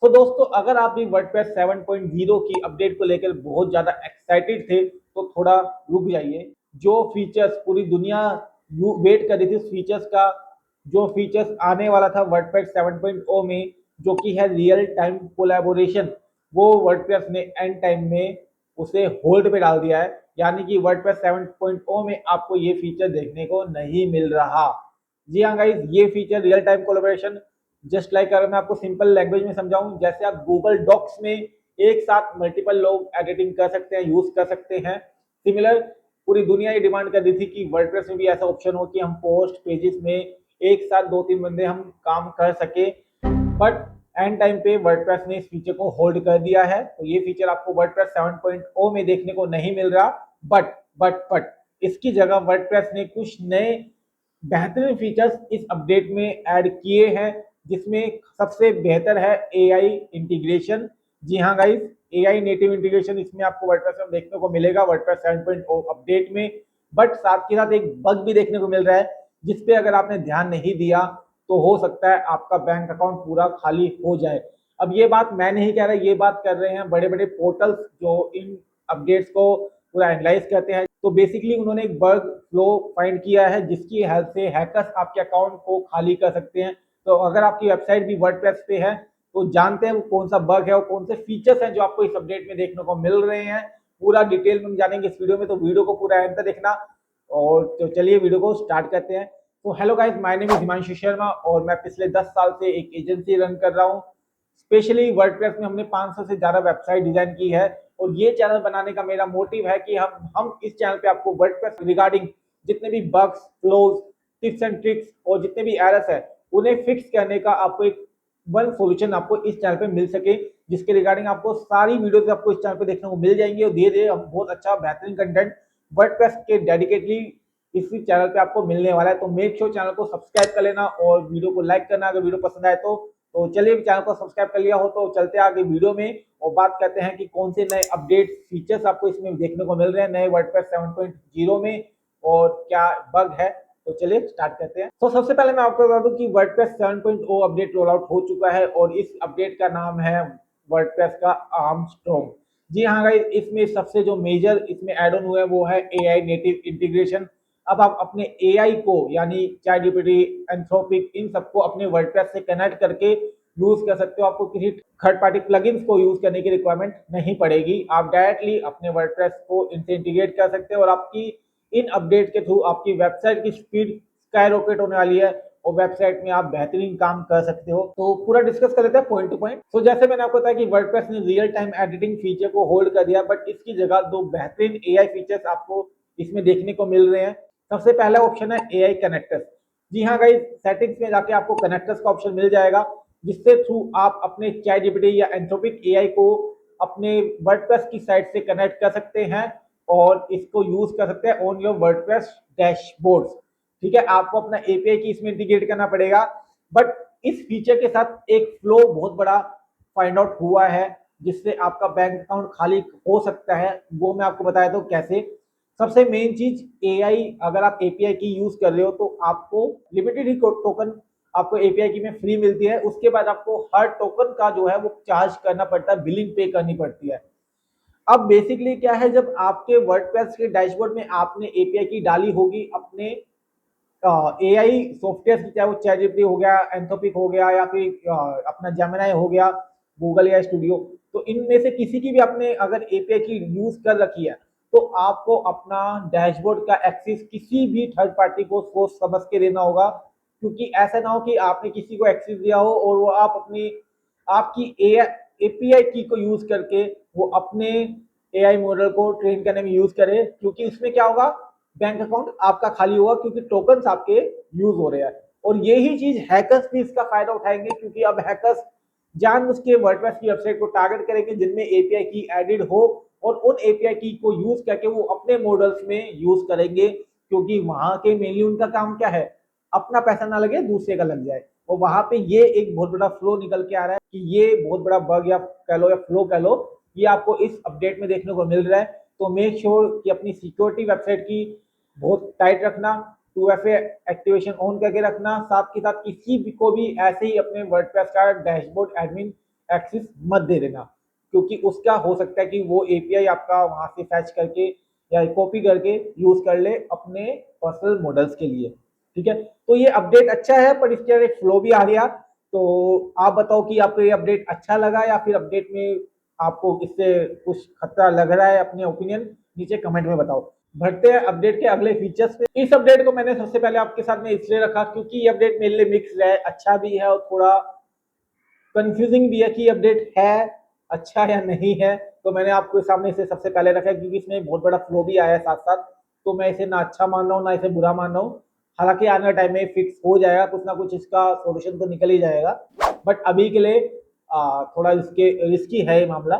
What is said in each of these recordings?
तो दोस्तों अगर आप भी वर्डप्रेस 7.0 की अपडेट को लेकर बहुत ज़्यादा एक्साइटेड थे तो थोड़ा रुक जाइए। जो फीचर्स पूरी दुनिया वेट कर रही थी उस फीचर्स का, जो फीचर्स आने वाला था वर्डप्रेस 7.0 में, जो कि है रियल टाइम कोलैबोरेशन, वो वर्डप्रेस ने एंड टाइम में उसे होल्ड पे डाल दिया है। यानी कि वर्डप्रेस 7.0 में आपको ये फीचर देखने को नहीं मिल रहा। जी हाँ गाइज, ये feature real time collaboration, just like अगर मैं आपको सिंपल लैंग्वेज में समझाऊं, जैसे आप गूगल डॉक्स में एक साथ मल्टीपल लोग एडिटिंग कर सकते हैं, यूज कर सकते हैं, सिमिलर पूरी दुनिया ये डिमांड कर रही थी कि वर्डप्रेस में भी ऐसा ऑप्शन हो कि हम पोस्ट पेजेस में एक साथ दो तीन बंदे हम काम कर सके। बट एंड टाइम पे वर्डप्रेस ने इस फीचर को होल्ड कर दिया है, तो ये फीचर आपको वर्डप्रेस 7.0 में देखने को नहीं मिल रहा। बट इसकी जगह वर्डप्रेस ने कुछ नए बेहतरीन फीचर्स इस अपडेट में ऐड किए हैं, जिसमें सबसे बेहतर है एआई इंटीग्रेशन। जी हाँ गाइस, एआई नेटिव इंटीग्रेशन इसमें आपको वर्डप्रेस में देखने को मिलेगा वर्डप्रेस 7.0 अपडेट में। बट साथ के साथ एक बग भी देखने को मिल रहा है, जिसपे अगर आपने ध्यान नहीं दिया तो हो सकता है आपका बैंक अकाउंट पूरा खाली हो जाए। अब ये बात मैं नहीं कह रहा, ये बात कर रहे हैं बड़े बड़े पोर्टल्स जो इन अपडेट्स को पूरा एनालाइज करते हैं। तो बेसिकली उन्होंने एक बग फ्लो फाइंड किया है, जिसकी हेल्प से हैकर्स आपके अकाउंट को खाली कर सकते हैं। तो अगर आपकी वेबसाइट भी वर्डप्रेस पे है तो जानते हैं वो कौन सा बग है और कौन से फीचर्स हैं जो आपको इस अपडेट में देखने को मिल रहे हैं। पूरा डिटेल में जानेंगे इस वीडियो में, तो वीडियो को पूरा एंड तक देखना। और तो चलिए वीडियो को स्टार्ट करते हैं। तो hello guys, my name is Himanshu Sharma और मैं पिछले 10 साल से एक एजेंसी रन कर रहा हूँ। स्पेशली वर्डप्रेस में हमने 500 से ज्यादा वेबसाइट डिजाइन की है। और ये चैनल बनाने का मेरा मोटिव है कि हम इस चैनल पे आपको वर्डप्रेस रिगार्डिंग जितने भी bugs, flows, tips and tricks और जितने भी एरर्स है उन्हें फिक्स करने का आपको एक वन सॉल्यूशन आपको इस चैनल पे मिल सके, जिसके रिगार्डिंग आपको सारी वीडियोस आपको इस चैनल पे देखने को मिल जाएंगी। और धीरे धीरे हम बहुत अच्छा बेहतरीन कंटेंट वर्डप्रेस के डेडिकेटली इसी चैनल पे आपको मिलने वाला है। तो मेक श्योर चैनल को सब्सक्राइब कर लेना और वीडियो को लाइक करना अगर वीडियो पसंद आए तो चलिए चैनल को सब्सक्राइब कर लिया हो तो चलते आगे वीडियो में और बात करते हैं कि कौन से नए अपडेट फीचर्स आपको इसमें देखने को मिल रहे हैं नए वर्डप्रेस 7.0 में और क्या बग है। तो चलिए स्टार्ट करते हैं। तो सबसे पहले मैं आपको बता दूं कि वर्डप्रेस 7.0 अपडेट रोल आउट हो चुका है और इस अपडेट का नाम है वर्डप्रेस का आर्मस्ट्रॉन्ग। जी हाँ गाइस, इसमें सबसे जो मेजर इसमें एड ऑन हुआ है वो है एआई नेटिव इंटीग्रेशन। अब आप अपने एआई को यानी चैट जीपीटी, एंथ्रोपिक, इन सबको अपने वर्डप्रेस से कनेक्ट करके यूज कर सकते हो। आपको किसी थर्ड पार्टी प्लगइन्स को यूज करने की रिक्वायरमेंट नहीं पड़ेगी। आप डायरेक्टली अपने वर्डप्रेस को इनसे इंटीग्रेट कर सकते हो और आपकी इन अपडेट के थ्रू आपकी वेबसाइट की स्पीड स्काई रॉकेट होने वाली है और वेबसाइट में आप बेहतरीन काम कर सकते हो। तो पूरा डिस्कस कर लेते हैं पॉइंट टू पॉइंट। तो जैसे मैंने आपको बताया कि वर्डप्रेस ने रियल टाइम एडिटिंग फीचर को होल्ड कर दिया, बट इसकी जगह दो बेहतरीन एआई फीचर्स आपको इसमें देखने को मिल रहे हैं। सबसे पहला ऑप्शन है एआई कनेक्टर्स। जी हाँ गाइस, सेटिंग्स में जाके आपको कनेक्टर्स का ऑप्शन मिल जाएगा, जिससे थ्रू आप अपने चैट जीपीटी या एंथ्रोपिक एआई को अपने वर्डप्रेस की साइट से कनेक्ट कर सकते हैं और इसको यूज कर सकते हैं ऑन योर वर्डप्रेस डैशबोर्ड्स। ठीक है, आपको अपना एपीआई की इसमें इंटीग्रेट करना पड़ेगा। बट इस फीचर के साथ एक फ्लो बहुत बड़ा फाइंड आउट हुआ है, जिससे आपका बैंक अकाउंट खाली हो सकता है। वो मैं आपको बताया तो कैसे। सबसे मेन चीज एआई, अगर आप एपीआई की यूज कर रहे हो तो आपको लिमिटेड ही टोकन आपको एपीआई की में फ्री मिलती है। उसके बाद आपको हर टोकन का जो है वो चार्ज करना पड़ता है, बिलिंग पे करनी पड़ती है। अब बेसिकली क्या है, जब आपके वर्डप्रेस के डैशबोर्ड में आपने एपीआई की डाली होगी अपने एआई सॉफ्टवेयर की, चाहे वो चैट जीपीटी हो गया, एंथोपिक हो गया या फिर अपना जेमिनी हो गया, गूगल या स्टूडियो, तो इनमें से किसी की भी आपने अगर एपीआई की यूज कर रखी है तो आपको अपना डैशबोर्ड का एक्सेस किसी भी थर्ड पार्टी को सोच समझ के देना होगा। क्योंकि ऐसा ना हो कि आपने किसी को एक्सेस दिया हो और वो आप अपनी आपकी एपीआई की को यूज करके वो अपने एआई मॉडल को ट्रेन करने में यूज करे। क्योंकि उसमें क्या होगा, बैंक अकाउंट आपका खाली होगा क्योंकि टोकन्स आपके यूज हो रहे हैं। और यही चीज हैकर्स भी इसका फायदा उठाएंगे, क्योंकि अब हैकर्स जानबूझ के वर्डप्रेस की वेबसाइट को टारगेट करेंगे जिनमें एपीआई की एडिड हो और उन एपीआई की को यूज करके वो अपने मॉडल्स में यूज करेंगे। क्योंकि वहां के मेनली उनका काम क्या है, अपना पैसा ना लगे दूसरे का लग जाए। और वहां पे ये एक बहुत बड़ा फ्लो निकल के आ रहा है कि ये बहुत बड़ा बग या कह लो या फ्लो कह लो, ये आपको इस अपडेट में देखने को मिल रहा है। तो मेक श्योर कि अपनी सिक्योरिटी वेबसाइट की बहुत टाइट रखना, 2FA एक्टिवेशन ऑन करके रखना। साथ के साथ किसी भी को भी ऐसे ही अपने वर्डप्रेस का डैशबोर्ड एडमिन एक्सेस मत दे देना, क्योंकि उसका हो सकता है कि वो एपीआई आपका वहां से फैच करके या कॉपी करके यूज कर ले अपने पर्सनल मॉडल्स के लिए। ठीक है, तो ये अपडेट अच्छा है, पर इसके अंदर एक फ्लो भी आ गया। तो आप बताओ कि आपको ये अपडेट अच्छा लगा या फिर अपडेट में आपको इससे कुछ खतरा लग रहा है? अपने ओपिनियन नीचे कमेंट में बताओ। बढ़ते हैं अपडेट के अगले फीचर्स पे। इस अपडेट को मैंने सबसे पहले आपके साथ में इसलिए रखा क्योंकि ये अपडेट मेरे लिए मिक्स है, अच्छा भी है और थोड़ा कंफ्यूजिंग भी है कि अपडेट है अच्छा या नहीं है। तो मैंने आपके सामने इसे सबसे पहले रखा है क्योंकि इसमें बहुत बड़ा फ्लो भी आया है साथ साथ। तो मैं इसे ना अच्छा मान रहा हूँ ना इसे बुरा मान रहा हूँ। हालांकि आने वाले टाइम में फिक्स हो जाएगा, कुछ ना कुछ इसका सॉल्यूशन तो निकल ही जाएगा, बट अभी के लिए थोड़ा इसके रिस्की है ये मामला।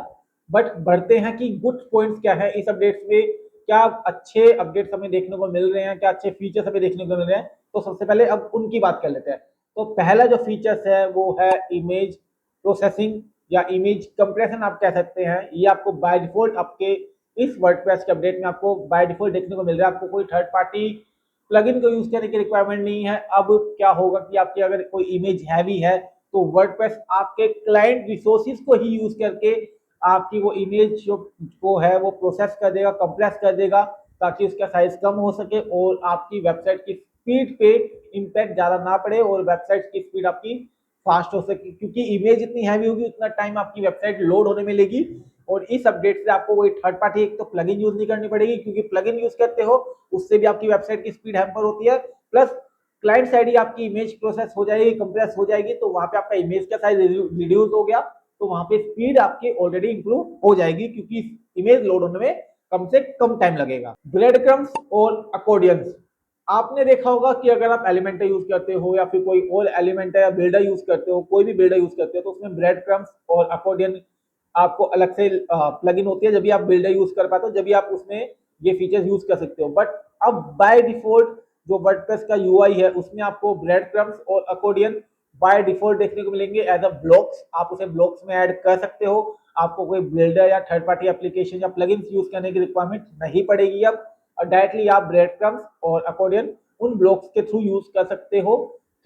बट बढ़ते हैं कि गुड पॉइंट्स क्या है इस अपडेट्स में, क्या अच्छे अपडेट्स हमें देखने को मिल रहे हैं, क्या अच्छे फीचर्स हमें देखने को मिल रहे हैं। तो सबसे पहले अब उनकी बात कर लेते हैं। तो पहला जो फीचर्स है वो है इमेज प्रोसेसिंग या इमेज कंप्रेशन आप कह सकते हैं। ये आपको बाय डिफॉल्ट आपके इस वर्डप्रेस के अपडेट में आपको बाय डिफॉल्ट देखने को मिल रहा है। आपको कोई थर्ड पार्टी प्लगइन को यूज करने की रिक्वायरमेंट नहीं है। अब क्या होगा कि आपकी अगर कोई इमेज हैवी है तो वर्डप्रेस आपके क्लाइंट रिसोर्सेज को ही यूज करके आपकी वो इमेज जो को है वो प्रोसेस कर देगा, कंप्रेस कर देगा, ताकि उसका साइज कम हो सके और आपकी वेबसाइट की स्पीड पे इम्पैक्ट ज्यादा ना पड़े और वेबसाइट की स्पीड आपकी फास्ट हो सके। क्योंकि इमेज इतनी हैवी होगी उतना टाइम आपकी वेबसाइट लोड होने में लेगी। और इस अपडेट से आपको कोई थर्ड पार्टी एक तो प्लगइन यूज नहीं करनी पड़ेगी, क्योंकि प्लगइन यूज करते हो उससे भी आपकी वेबसाइट की स्पीड हैम्पर होती है। प्लस क्लाइंट साइड ही आपकी इमेज प्रोसेस हो जाएगी, कंप्रेस हो जाएगी, तो वहां पे आपका इमेज का साइज रिड्यूस हो गया, तो वहां पे स्पीड आपकी ऑलरेडी इंप्रूव हो जाएगी, क्योंकि इमेज लोड होने में कम से कम टाइम लगेगा। ब्रेड क्रम्स और अकॉर्डियंस, आपने देखा होगा कि अगर आप एलिमेंटर यूज करते हो या फिर कोई और एलिमेंटर या बिल्डर यूज करते हो, कोई भी बिल्डर यूज करते हो, तो उसमें ब्रेड क्रम्स और अकॉर्डियन आपको अलग से प्लगइन होती है। जब भी आप बिल्डर यूज कर पाते हो, जब भी आप उसमें ये फीचर्स यूज कर सकते हो। बट अब बाय डिफॉल्ट जो वर्डप्रेस का यूआई है उसमें आपको ब्रेड क्रम्स और अकॉर्डियन बाय डिफॉल्ट देखने को मिलेंगे एज अ ब्लॉक्स। आप उसे ब्लॉक्स में ऐड कर सकते हो। आपको कोई बिल्डर या थर्ड पार्टी एप्लीकेशन या प्लगइन्स यूज करने की रिक्वायरमेंट नहीं पड़ेगी अब। डायरेक्टली आप ब्रेड क्रम्स और अकॉर्डियन उन ब्लॉक्स के थ्रू यूज कर सकते हो।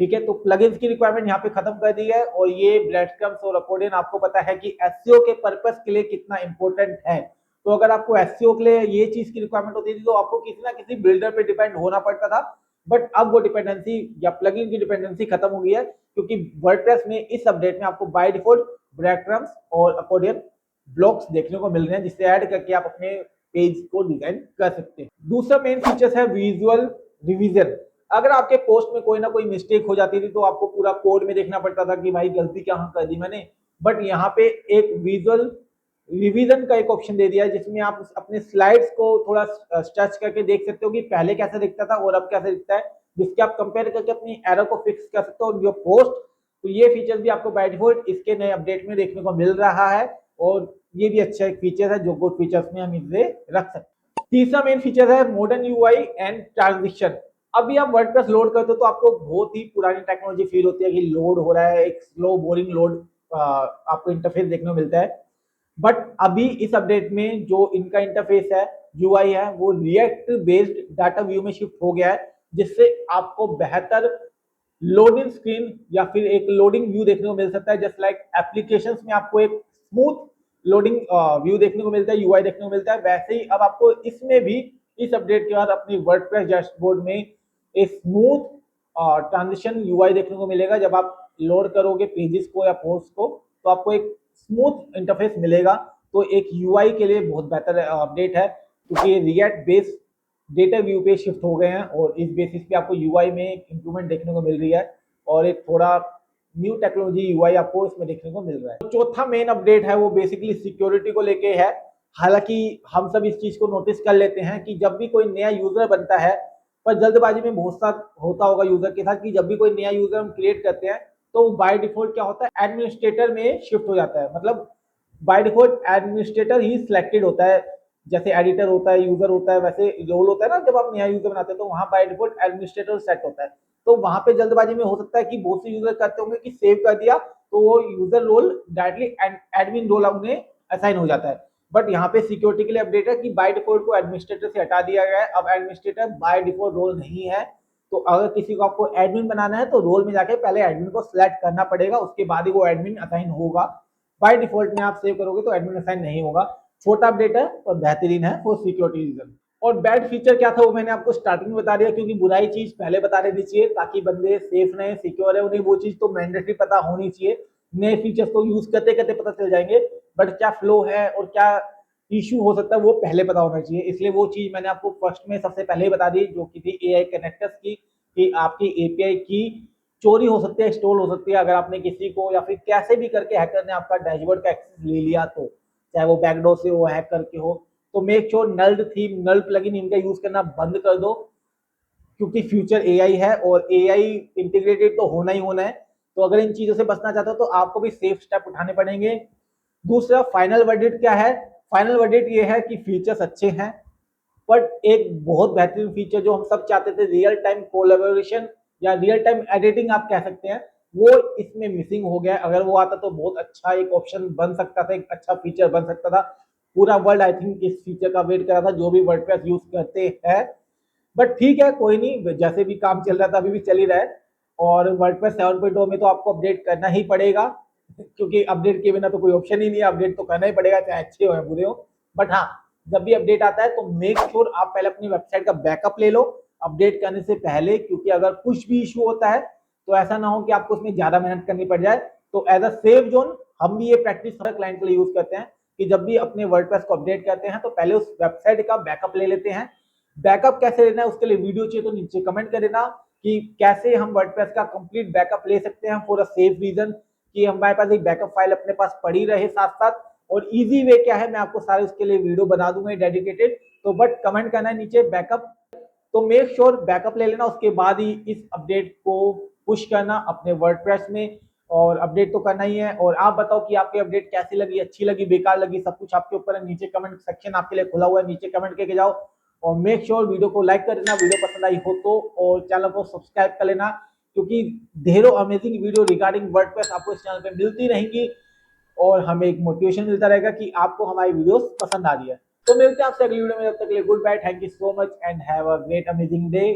ठीक है, तो प्लगइन्स की रिक्वायरमेंट यहाँ पे खत्म कर दी है। और ये ब्रेड क्रम्स और अकॉर्डियन आपको पता है कि एसईओ के पर्पस के लिए कितना इंपॉर्टेंट है। तो अगर आपको एसईओ के लिए ये चीज की रिक्वायरमेंट होती थी तो आपको किसी ना किसी बिल्डर पे डिपेंड होना पड़ता था। बट अब वो डिपेंडेंसी या प्लगइन की डिपेंडेंसी खत्म हो गई है, क्योंकि वर्डप्रेस में इस अपडेट में आपको बाय डिफॉल्ट ब्रेड क्रम्स और अकॉर्डियन ब्लॉक्स देखने को मिल रहे हैं, जिससे ऐड करके आप अपने पेज को डिजाइन कर सकते हैं। दूसरा मेन फीचर है विजुअल रिवीजन। अगर आपके पोस्ट में कोई ना कोई मिस्टेक हो जाती थी तो आपको पूरा कोड में देखना पड़ता था कि भाई गलती कहाँ कर दी मैंने। बट यहाँ पे एक विजुअल रिवीजन का एक ऑप्शन दे दिया है, जिसमें आप अपने स्लाइड्स को थोड़ा स्ट्रेच करके देख सकते हो कि पहले कैसे दिखता था और अब कैसे दिखता है, जिसके आप कंपेयर करके अपनी एरर को फिक्स कर सकते हो योर पोस्ट। तो ये फीचर भी आपको बाय डिफॉल्ट इसके नए अपडेट में देखने को मिल रहा है, और ये भी अच्छा एक फीचर है जो गुड फीचर्स में हम इसे रख सकते हैं। तीसरा मेन फीचर है मॉडर्न यूआई एंड ट्रांजिशन। अभी आप वर्डप्रेस लोड करते हो तो आपको बहुत ही पुरानी टेक्नोलॉजी फील होती है कि लोड हो रहा है, एक स्लो बोरिंग लोड आपको इंटरफेस देखने को मिलता है। बट अभी इस अपडेट में जो इनका इंटरफेस है, यूआई है, वो रिएक्ट बेस्ड डाटा व्यू में शिफ्ट हो गया है, जिससे आपको बेहतर लोडिंग स्क्रीन या फिर एक लोडिंग व्यू देखने को मिल सकता है। जस्ट लाइक एप्लीकेशंस में आपको एक स्मूथ लोडिंग व्यू देखने को मिलता है, यूआई देखने को मिलता है, वैसे ही अब आपको इसमें भी इस अपडेट के बाद अपनी वर्डप्रेस डैशबोर्ड में एक स्मूथ ट्रांजिशन यूआई देखने को मिलेगा। जब आप लोड करोगे पेजेस को या पोस्ट को तो आपको एक स्मूथ इंटरफेस मिलेगा। तो एक यूआई के लिए बहुत बेहतर अपडेट है, क्योंकि रिएक्ट बेस्ड डेटा व्यू पे शिफ्ट हो गए हैं और इस बेसिस पे आपको यूआई में एक इंप्रूवमेंट देखने को मिल रही है और एक थोड़ा न्यू टेक्नोलॉजी यूआई आपको इसमें देखने को मिल रहा है। तो चौथा मेन अपडेट है वो बेसिकली सिक्योरिटी को लेके है। हालांकि हम सब इस चीज को नोटिस कर लेते हैं कि जब भी कोई नया यूजर बनता है, पर जल्दबाजी में बहुत सा होता होगा यूजर के साथ कि जब भी कोई नया यूजर हम क्रिएट करते हैं तो बाय डिफॉल्ट क्या होता है, एडमिनिस्ट्रेटर में शिफ्ट हो जाता है। मतलब by default administrator he selected होता है। जैसे एडिटर होता है, यूजर होता है, वैसे रोल होता है ना, जब आप नया यूजर बनाते हैं तो वहां बाय डिफॉल्ट एडमिनिस्ट्रेटर सेट होता है। तो वहां पे जल्दबाजी में हो सकता है कि बहुत से यूजर करते होंगे कि सेव कर दिया तो वो user role directly admin role उन्हें असाइन हो जाता है। बट यहाँ पे सिक्योरिटी के लिए अपडेट है कि बाय डिफॉल्ट को एडमिनिस्ट्रेटर से हटा दिया गया है। अब एडमिनिस्ट्रेटर बाय डिफॉल्ट रोल नहीं है। तो अगर किसी को आपको एडमिन बनाना है तो रोल में जाके पहले एडमिन को सिलेक्ट करना पड़ेगा, उसके बाद ही वो एडमिन असाइन होगा। बाय डिफॉल्ट में आप सेव करोगे तो एडमिन असाइन नहीं होगा। छोटा अपडेट है और बेहतरीन है फॉर सिक्योरिटी रीजन। और बैड फीचर क्या था वो मैंने आपको स्टार्टिंग में बता दिया, क्योंकि बुराई चीज पहले बता देनी चाहिए ताकि बंदे सेफ रहे, सिक्योर है, उन्हें वो चीज तो मैंडेटरी पता होनी चाहिए। नए फीचर्स को यूज करते करते पता चल जाएंगे, बट क्या फ्लो है और क्या इशू हो सकता है वो पहले पता होना चाहिए। इसलिए वो चीज मैंने आपको फर्स्ट में सबसे पहले बता दी, जो कि थी एआई कनेक्टर्स की, कि आपकी एपीआई की चोरी हो सकती है, स्टोल हो सकती है अगर आपने किसी को या फिर कैसे भी करके हैकर ने आपका डैशबोर्ड का एक्सेस ले लिया, तो चाहे वो बैकडोर से हो, हैक करके हो। तो मेक श्योर नल्ड थीम, नल प्लगइन इनका यूज करना बंद कर दो, क्योंकि फ्यूचर एआई है और एआई इंटीग्रेटेड तो होना ही होना है। तो अगर इन चीजों से बचना चाहते हो तो आपको भी सेफ स्टेप उठाने पड़ेंगे। दूसरा फाइनल वर्डिक्ट क्या है? फाइनल वर्डिक्ट ये है कि फीचर्स अच्छे हैं, बट एक बहुत बेहतरीन फीचर जो हम सब चाहते थे, रियल टाइम कोलैबोरेशन या रियल टाइम एडिटिंग आप कह सकते हैं, वो इसमें मिसिंग हो गया। अगर वो आता तो बहुत अच्छा एक ऑप्शन बन सकता था, एक अच्छा फीचर बन सकता था। पूरा वर्ल्ड आई थिंक इस फीचर का वेट कर रहा था, जो भी वर्डप्रेस यूज करते हैं। बट ठीक है, कोई नहीं, जैसे भी काम चल रहा था अभी भी चल ही रहा है। और वर्डप्रेस 7.0 में तो आपको अपडेट करना ही पड़ेगा, क्योंकि अपडेट के बिना तो कोई ऑप्शन ही नहीं है। अपडेट तो करना ही पड़ेगा, चाहे अच्छे हो या बुरे हो। बट हाँ, जब भी अपडेट आता है तो मेक श्योर आप पहले अपनी वेबसाइट का बैकअप ले लो अपडेट करने से पहले, क्योंकि अगर कुछ भी इशू होता है तो ऐसा ना हो कि आपको उसमें ज्यादा मेहनत करनी पड़ जाए। तो एज अ सेफ जोन हम भी ये प्रैक्टिस हर क्लाइंट के लिए यूज करते हैं कि जब भी अपने वर्डप्रेस को अपडेट करते हैं तो पहले उस वेबसाइट का बैकअप ले लेते हैं। बैकअप कैसे लेना है उसके लिए वीडियो चाहिए तो नीचे कमेंट कर देना कि कैसे हम वर्डप्रेस का कंप्लीट बैकअप ले सकते हैं फॉर अ सेफ रीजन, कि हमारे पास एक बैकअप फाइल अपने पास पड़ी रहे साथ साथ। और इजी वे क्या है मैं आपको सारे उसके लिए वीडियो बना दूंगा डेडिकेटेड। तो बट कमेंट करना है नीचे बैकअप। तो मेक श्योर बैकअप ले लेना, उसके बाद ही इस अपडेट को पुश करना अपने वर्डप्रेस में। और अपडेट तो करना ही है। और आप बताओ कि आपकी अपडेट कैसी लगी, अच्छी लगी, बेकार लगी, सब कुछ आपके ऊपर है। नीचे कमेंट सेक्शन आपके लिए खुला हुआ है, नीचे कमेंट करके जाओ। और मेक श्योर वीडियो को लाइक कर देना वीडियो पसंद आई हो तो, और चैनल को सब्सक्राइब कर लेना, क्योंकि ढेरों अमेजिंग वीडियो रिगार्डिंग वर्डप्रेस आपको इस चैनल पे मिलती रहेंगी। और हमें एक मोटिवेशन मिलता रहेगा कि आपको हमारी वीडियोस पसंद आ रही है। तो मिलते हैं आपसे अगली वीडियो में, तब तक के लिए good bye, thank you so much and have a great amazing day.